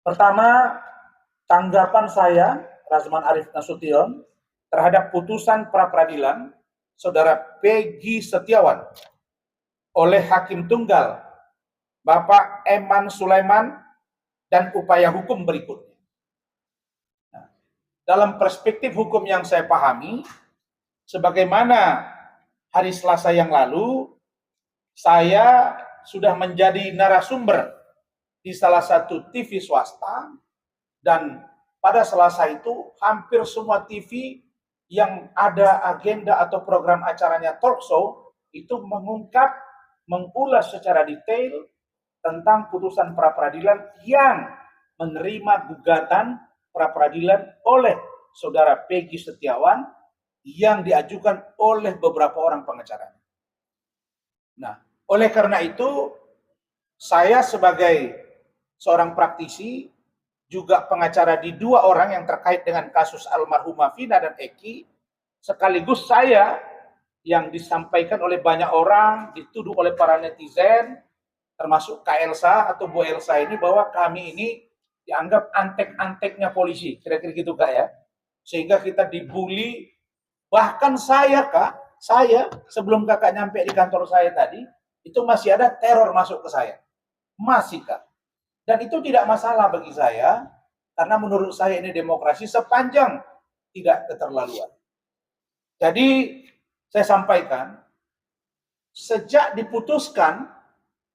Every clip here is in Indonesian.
Pertama, tanggapan saya, Razman Arif Nasution, terhadap putusan pra-peradilan Saudara Peggy Setiawan oleh Hakim Tunggal Bapak Eman Sulaiman dan upaya hukum berikutnya. Nah, dalam perspektif hukum yang saya pahami, sebagaimana hari Selasa yang lalu, saya sudah menjadi narasumber di salah satu TV swasta, dan pada Selasa itu hampir semua TV yang ada agenda atau program acaranya talk show itu mengungkap, mengulas secara detail tentang putusan pra-peradilan yang menerima gugatan pra-peradilan oleh Saudara Peggy Setiawan yang diajukan oleh beberapa orang pengacara. Nah, oleh karena itu, saya sebagai seorang praktisi, juga pengacara di dua orang yang terkait dengan kasus almarhumah Vina dan Eki, sekaligus saya yang disampaikan oleh banyak orang, dituduh oleh para netizen, termasuk Kak Elsa atau Bu Elsa ini, bahwa kami ini dianggap antek-anteknya polisi, kira-kira gitu Kak ya. Sehingga kita dibully, bahkan saya Kak, saya sebelum Kakak nyampe di kantor saya tadi, itu masih ada teror masuk ke saya. Masih Kak. Dan itu tidak masalah bagi saya, karena menurut saya ini demokrasi sepanjang tidak keterlaluan. Jadi saya sampaikan, sejak diputuskan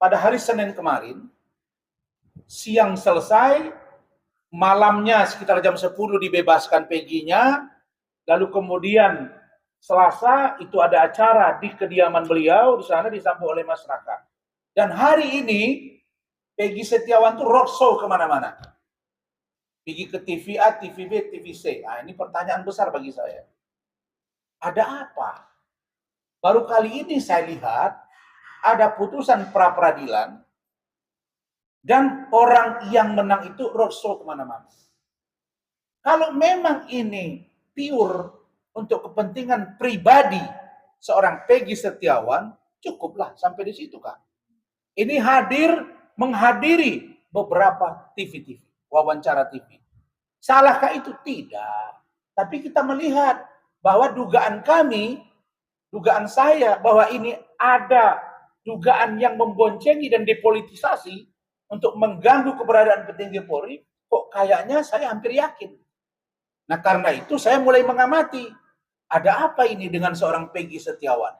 pada hari Senin kemarin, siang selesai, malamnya sekitar jam 10 dibebaskan Peggy-nya, lalu kemudian Selasa itu ada acara di kediaman beliau, di sana disambut oleh masyarakat. Dan hari ini Peggy Setiawan tuh roadshow kemana-mana. Pergi ke TV A, TV B, TV C. Nah, ini pertanyaan besar bagi saya. Ada apa? Baru kali ini saya lihat ada putusan pra-peradilan dan orang yang menang itu roadshow kemana-mana. Kalau memang ini pure untuk kepentingan pribadi seorang Peggy Setiawan, cukuplah sampai di situ Kak. Ini menghadiri beberapa TV, wawancara TV. Salahkah itu? Tidak. Tapi kita melihat bahwa dugaan saya bahwa ini ada dugaan yang memboncengi dan depolitisasi untuk mengganggu keberadaan petinggi Polri, kok kayaknya saya hampir yakin. Nah, karena itu saya mulai mengamati, ada apa ini dengan seorang Peggy Setiawan?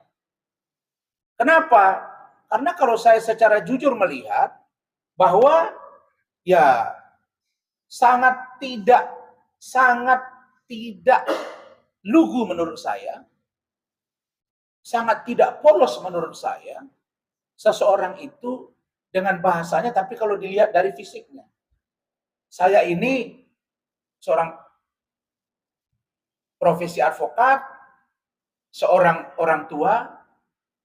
Kenapa? Karena kalau saya secara jujur melihat bahwa ya sangat tidak lugu menurut saya, sangat tidak polos menurut saya, seseorang itu dengan bahasanya, tapi kalau dilihat dari fisiknya. Saya ini seorang profesi advokat, seorang orang tua,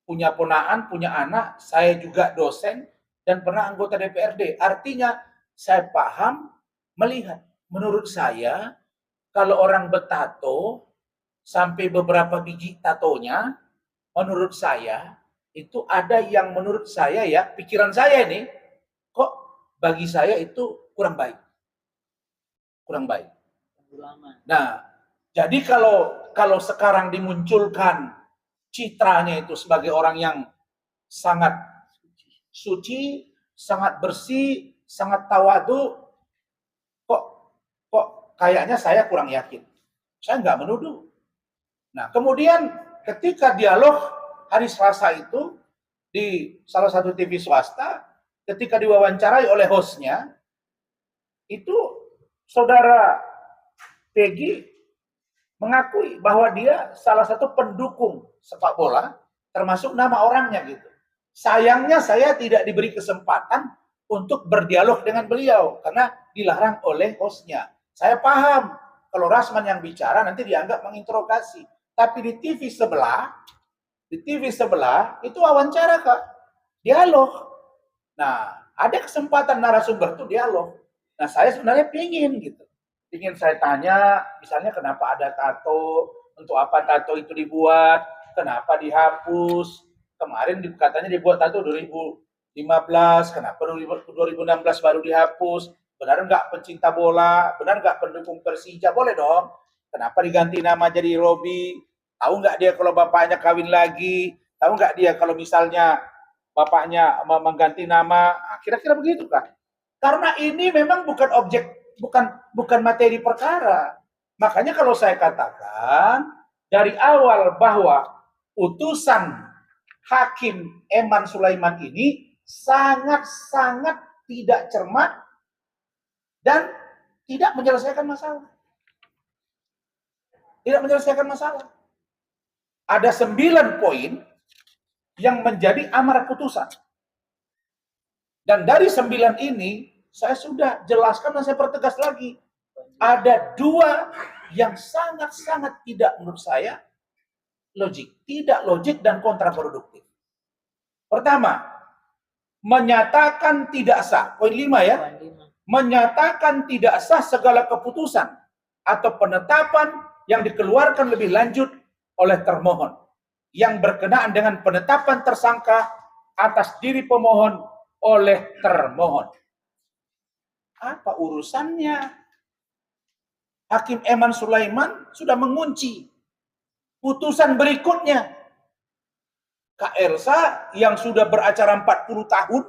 punya ponaan, punya anak, saya juga dosen, dan pernah anggota DPRD. Artinya, saya paham, melihat. Menurut saya, kalau orang bertato, sampai beberapa biji tatonya, menurut saya, itu ada yang menurut saya ya, pikiran saya ini, kok bagi saya itu kurang baik. Kurang baik. Nah, jadi kalau sekarang dimunculkan citranya itu sebagai orang yang sangat suci, sangat bersih, sangat tawadu, kok kayaknya saya kurang yakin. Saya nggak menuduh. Nah, kemudian ketika dialog hari Selasa itu di salah satu TV swasta, ketika diwawancarai oleh hostnya, itu saudara Peggy mengakui bahwa dia salah satu pendukung sepak bola, termasuk nama orangnya gitu. Sayangnya saya tidak diberi kesempatan untuk berdialog dengan beliau karena dilarang oleh hostnya. Saya paham kalau Razman yang bicara nanti dianggap menginterogasi. Tapi di TV sebelah itu wawancara Kak, dialog. Nah, ada kesempatan narasumber itu dialog. Nah, saya sebenarnya pingin gitu. Ingin saya tanya, misalnya kenapa ada tato, untuk apa tato itu dibuat, kenapa dihapus, kemarin katanya dibuat tato 2015, kenapa 2016 baru dihapus, Benar nggak pencinta bola? Benar nggak pendukung Persija? Boleh dong. Kenapa diganti nama jadi Robi? Tahu nggak dia kalau bapaknya kawin lagi? Tahu nggak dia kalau misalnya bapaknya mengganti nama? Kira-kira begitu kan? Karena ini memang bukan objek, bukan materi perkara. Makanya kalau saya katakan dari awal bahwa utusan Hakim Eman Sulaiman ini sangat-sangat tidak cermat dan tidak menyelesaikan masalah. Tidak menyelesaikan masalah. Ada 9 poin yang menjadi amar putusan. Dan dari 9 ini, saya sudah jelaskan dan saya pertegas lagi. Ada 2 yang sangat-sangat tidak menurut saya logik. Tidak logik dan kontraproduktif. Pertama, menyatakan tidak sah. Poin 5 ya. Menyatakan tidak sah segala keputusan atau penetapan yang dikeluarkan lebih lanjut oleh termohon yang berkenaan dengan penetapan tersangka atas diri pemohon oleh termohon. Apa urusannya? Hakim Eman Sulaiman sudah mengunci putusan berikutnya. Kak Elsa yang sudah beracara 40 tahun,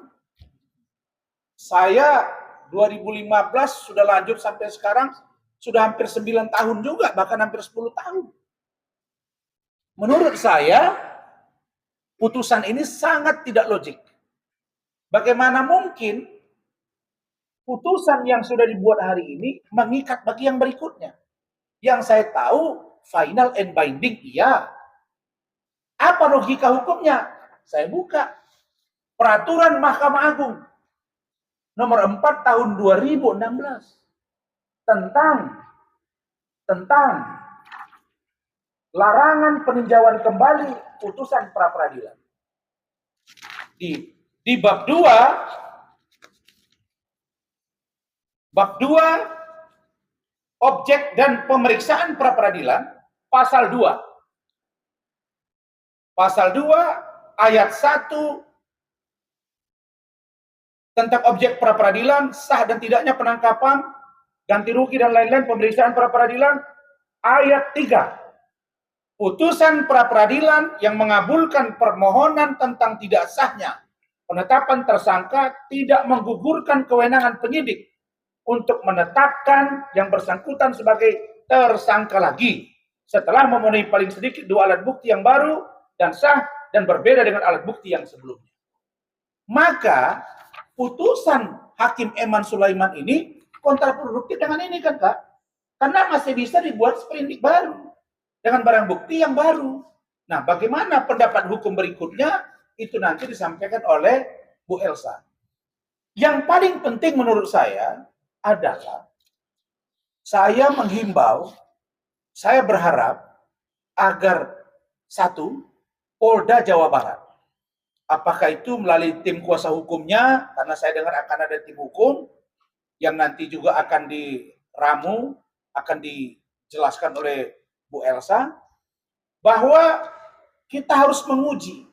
saya 2015 sudah lanjut sampai sekarang, sudah hampir 9 tahun juga, bahkan hampir 10 tahun. Menurut saya, putusan ini sangat tidak logik. Bagaimana mungkin putusan yang sudah dibuat hari ini mengikat bagi yang berikutnya? Yang saya tahu, final and binding, iya. Apa logika hukumnya? Saya buka. Peraturan Mahkamah Agung nomor 4 tahun 2016 tentang larangan peninjauan kembali putusan pra peradilan. Di bab 2 objek dan pemeriksaan pra peradilan pasal 2 ayat 1 tentang objek pra peradilan, sah dan tidaknya penangkapan, ganti rugi dan lain-lain pemeriksaan pra peradilan. Ayat 3, putusan pra peradilan yang mengabulkan permohonan tentang tidak sahnya penetapan tersangka tidak menggugurkan kewenangan penyidik untuk menetapkan yang bersangkutan sebagai tersangka lagi setelah memenuhi paling sedikit 2 alat bukti yang baru dan sah dan berbeda dengan alat bukti yang sebelumnya. Maka putusan Hakim Eman Sulaiman ini kontraproduktif dengan ini kan Kak? Karena masih bisa dibuat sprindik baru dengan barang bukti yang baru. Nah, bagaimana pendapat hukum berikutnya itu nanti disampaikan oleh Bu Elsa. Yang paling penting menurut saya adalah saya menghimbau, saya berharap agar 1, Polda Jawa Barat, apakah itu melalui tim kuasa hukumnya, karena saya dengar akan ada tim hukum yang nanti juga akan diramu, akan dijelaskan oleh Bu Elsa, bahwa kita harus menguji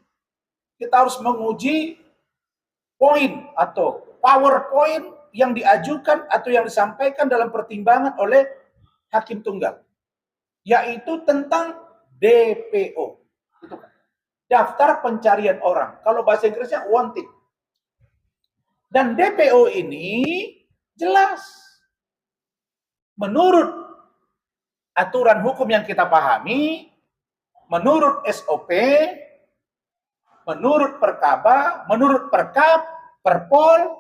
poin atau PowerPoint yang diajukan atau yang disampaikan dalam pertimbangan oleh Hakim Tunggal, yaitu tentang DPO. Itu kan. Daftar pencarian orang. Kalau bahasa Inggrisnya wanted. Dan DPO ini jelas. Menurut aturan hukum yang kita pahami, menurut SOP, menurut Perkaba, menurut Perkap, Perpol,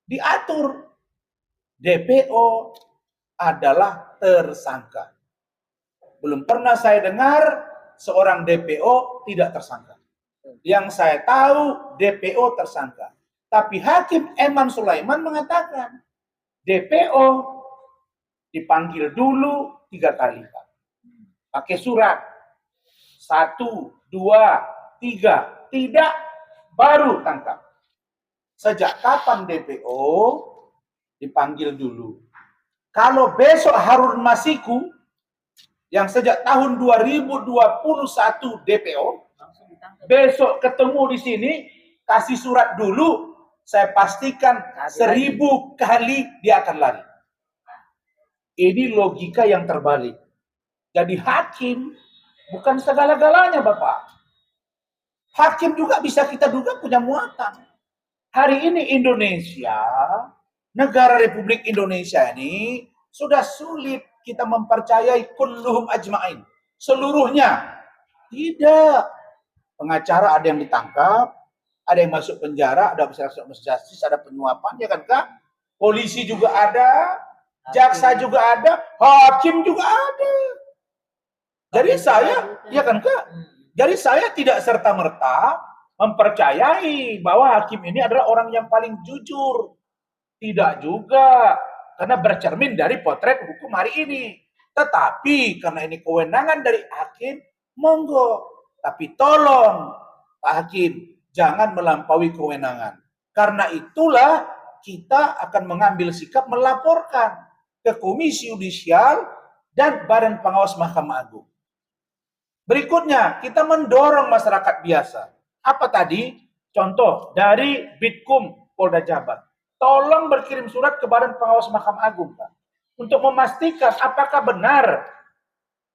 diatur DPO adalah tersangka. Belum pernah saya dengar seorang DPO tidak tersangka. Yang saya tahu DPO tersangka. Tapi Hakim Eman Sulaiman mengatakan DPO dipanggil dulu 3 kali. Pakai surat. 1, 2, 3. Tidak, baru tangkap. Sejak kapan DPO dipanggil dulu? Kalau besok Harun Masiku yang sejak tahun 2021 DPO, besok ketemu di sini, kasih surat dulu, saya pastikan 1000 kali dia akan lari. Ini logika yang terbalik. Jadi hakim bukan segala-galanya, Bapak. Hakim juga bisa kita duga punya muatan. Hari ini Indonesia, negara Republik Indonesia ini sudah sulit kita mempercayai kulluhum ajma'in. Seluruhnya. Tidak. Pengacara ada yang ditangkap, ada yang masuk penjara, ada obstruction of justice, ada penyuapan, ya kan Kak? Polisi juga ada, jaksa juga ada, hakim juga ada. Jadi saya, ya kan Kak? Jadi saya tidak serta-merta mempercayai bahwa hakim ini adalah orang yang paling jujur. Tidak juga, karena bercermin dari potret hukum hari ini. Tetapi karena ini kewenangan dari hakim, monggo. Tapi tolong Pak Hakim, jangan melampaui kewenangan. Karena itulah kita akan mengambil sikap melaporkan ke Komisi Yudisial dan Badan Pengawas Mahkamah Agung. Berikutnya, kita mendorong masyarakat biasa. Apa tadi? Contoh dari Bitkum Polda Jabar. Tolong berkirim surat ke Badan Pengawas Mahkamah Agung, Pak. Untuk memastikan apakah benar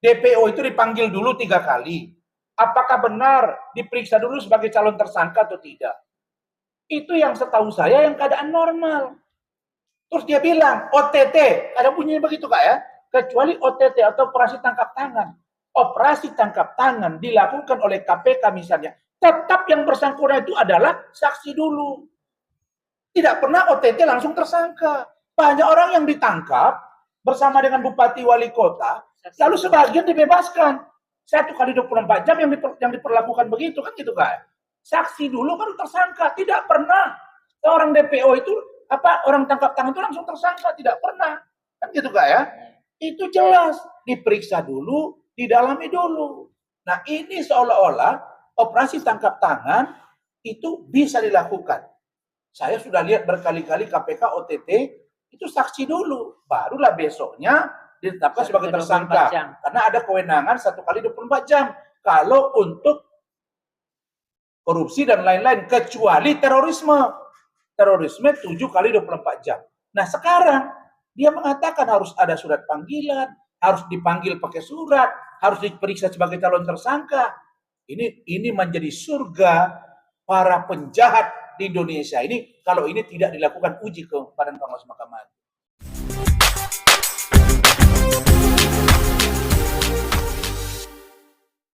DPO itu dipanggil dulu 3 kali. Apakah benar diperiksa dulu sebagai calon tersangka atau tidak. Itu yang setahu saya yang keadaan normal. Terus dia bilang, OTT, ada bunyinya begitu Kak ya, kecuali OTT atau operasi tangkap tangan. Operasi tangkap tangan dilakukan oleh KPK misalnya, tetap yang bersangkutan itu adalah saksi dulu. Tidak pernah OTT langsung tersangka. Banyak orang yang ditangkap bersama dengan bupati wali kota, lalu sebagian dibebaskan. 1 kali 24 jam yang diperlakukan begitu kan gitu Kak. Saksi dulu baru tersangka. Tidak pernah orang DPO itu orang tangkap tangan itu langsung tersangka, tidak pernah. Kan gitu Kak ya. Itu jelas diperiksa dulu, didalami dulu. Nah, ini seolah-olah operasi tangkap tangan itu bisa dilakukan. Saya sudah lihat berkali-kali KPK OTT itu saksi dulu, barulah besoknya ditetapkan sebagai tersangka. Karena ada kewenangan 1 kali 24 jam. Kalau untuk korupsi dan lain-lain, kecuali terorisme. Terorisme 7 kali 24 jam. Nah sekarang, dia mengatakan harus ada surat panggilan, harus dipanggil pakai surat, harus diperiksa sebagai calon tersangka. Ini menjadi surga para penjahat di Indonesia ini, kalau ini tidak dilakukan uji ke Badan Pengawas Mahkamah Agung.